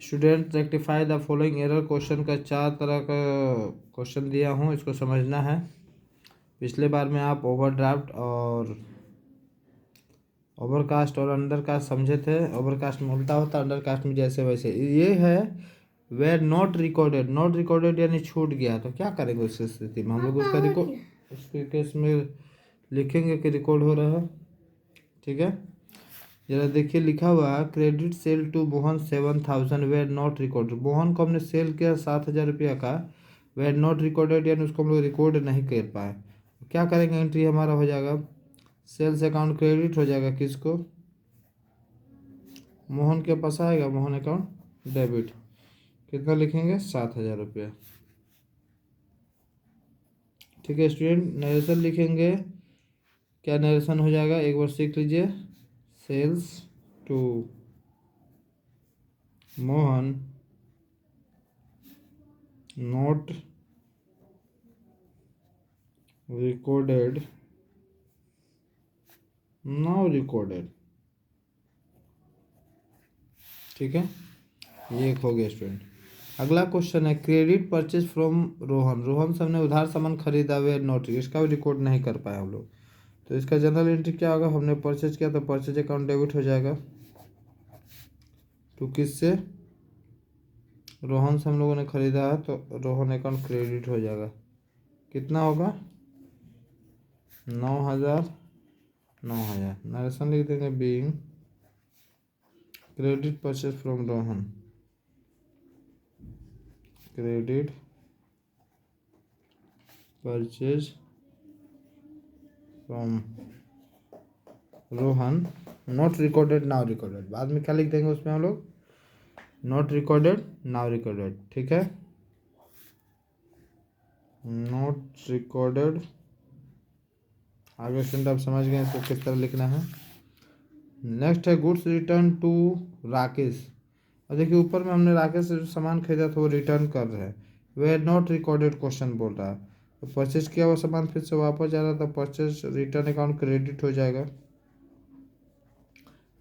Student rectify the following error. Question का 4 तरह का क्वेश्चन दिया हूँ, इसको समझना है। पिछले बार में आप ओवरड्राफ्ट और ओवरकास्ट और अंडरकास्ट समझे थे। ओवरकास्ट में उल्टा होता, अंडरकास्ट में जैसे वैसे। ये है were not recorded. Not recorded यानी छूट गया, तो क्या करेंगे उस स्थिति में? हम लोग उसका रिकॉर्ड उसके केस में लिखेंगे कि रिकॉर्ड हो रहा है। ठीक है, जरा देखिए लिखा हुआ है credit sale to Mohan 7,000 were not recorded. Mohan को हमने सेल किया 7,000 रुपया का, वेयर नॉट रिकॉर्डेड यानी उसको हम लोग रिकॉर्ड नहीं कर पाए। क्या करेंगे? एंट्री हमारा हो जाएगा सेल्स अकाउंट क्रेडिट हो जाएगा किसको? मोहन के पास आएगा, मोहन अकाउंट डेबिट। कितना लिखेंगे? 7,000 रुपया। ठीक है स्टूडेंट, नरेशन लिखेंगे। क्या नरेशन हो जाएगा एक बार सीख लीजिए। Sales to Mohan not recorded, now recorded. ठीक है, ये एक हो गया स्टूडेंट। अगला क्वेश्चन है credit purchase from Rohan. Rohan से हमने उधार सामान खरीदा हुआ नोट, इसका भी रिकॉर्ड नहीं कर पाए हम लोग। तो इसका जनरल एंट्री क्या होगा? हमने परचेज किया तो परचेज अकाउंट डेबिट हो जाएगा। तो किससे? रोहन से हम लोगों ने खरीदा है तो रोहन अकाउंट क्रेडिट हो जाएगा। कितना होगा? 9,000। 9,000 नरेशन लिख देंगे being credit purchase from Rohan. Credit purchase from Rohan not recorded now recorded. बाद में क्या लिख देंगे उसमें हम लोग? Not recorded now recorded. ठीक है, नॉट रिकॉर्डेड। आगे स्टूडेंट आप समझ गए इसको किस तरह लिखना है। नेक्स्ट है गुड्स रिटर्न टू राकेश। और देखिए ऊपर में हमने राकेश से जो सामान खरीदा था वो रिटर्न कर रहे हैं। वे नॉट रिकॉर्डेड क्वेश्चन बोल रहा है, तो परचेज किया हुआ सामान फिर से वापस जा रहा था, परचेज रिटर्न अकाउंट क्रेडिट हो जाएगा।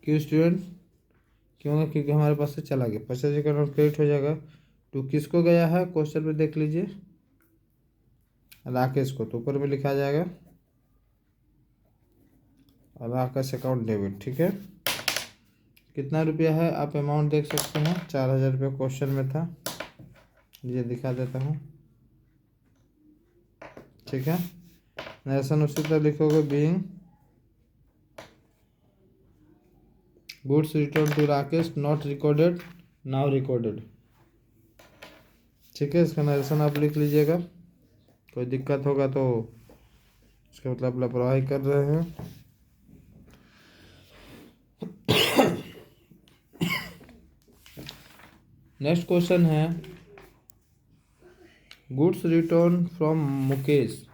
क्यों स्टूडेंट? क्यों? क्योंकि हमारे पास से चला गया, परचेज अकाउंट क्रेडिट हो जाएगा। तो किसको गया है क्वेश्चन में देख लीजिए, राकेश को, तो ऊपर में लिखा जाएगा राकेश अकाउंट डेबिट। ठीक है, कितना रुपया है आप अमाउंट देख सकते हैं, 4,000 रुपया क्वेश्चन में था। ये दिखा देता हूँ। ठीक है, नरेशन उसी तरह लिखोगे being goods return to Rakesh not recorded now recorded. ठीक है, इसका नरेशन आप लिख लीजिएगा। कोई दिक्कत होगा तो इसका मतलब लापरवाही कर रहे हैं। नेक्स्ट क्वेश्चन है goods return from Mukesh.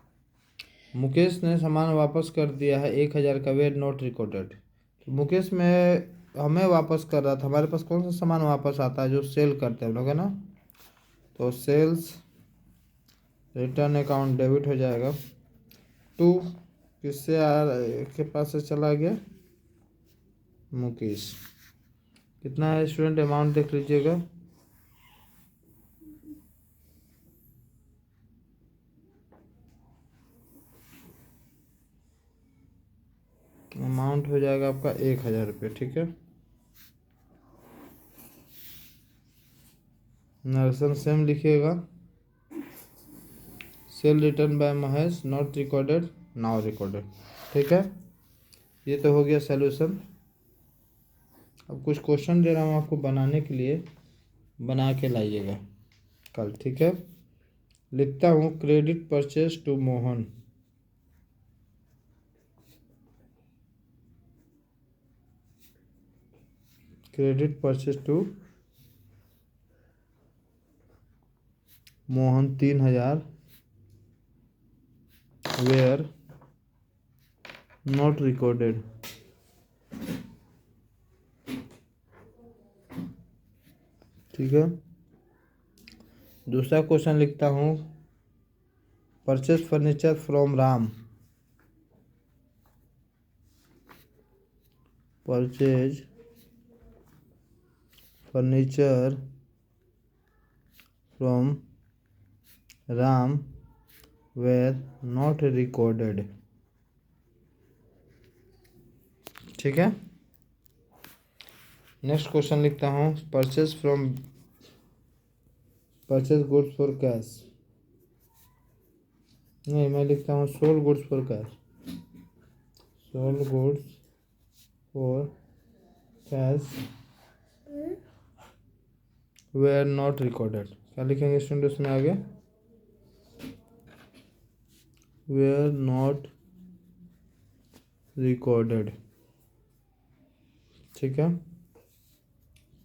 Mukesh ने सामान वापस कर दिया है 1,000 का, वेयर नॉट रिकॉर्डेड। तो मुकेश में हमें वापस कर रहा था, हमारे पास कौन सा सामान वापस आता है? जो सेल करते हैं हम लोग, है ना। तो सेल्स रिटर्न अकाउंट डेबिट हो जाएगा टू किससे के पास से चला गया? मुकेश। कितना है स्टूडेंट? अमाउंट देख लीजिएगा। अमाउंट हो जाएगा आपका 1,000 रुपये। ठीक है, नरेशन सेम लिखिएगा। Sale return by Mahesh not recorded now recorded. ठीक है, ये तो हो गया सॉल्यूशन। अब कुछ क्वेश्चन दे रहा हूँ आपको बनाने के लिए, बना के लाइएगा कल। ठीक है, लिखता हूँ credit purchase to Mohan. Credit purchase to Mohan 3,000 were not recorded. ठीक है, दूसरा क्वेश्चन लिखता हूँ purchase furniture from Ram. Purchase furniture from Ram were not recorded. ठीक है। नेक्स्ट क्वेश्चन लिखता हूँ, परचेज गुड्स फॉर कैश। नहीं, मैं लिखता हूँ sold goods for cash. Sold goods for cash were not recorded. क्या लिखेंगे स्टूडेंट्स में आगे? Were not recorded. ठीक है।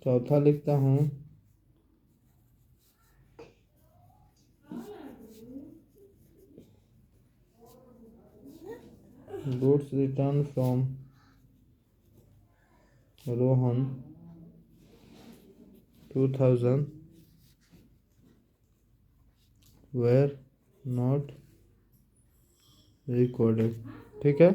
चौथा लिखता हूँ, goods return from Rohan 2000 were not recorded. ठीक है।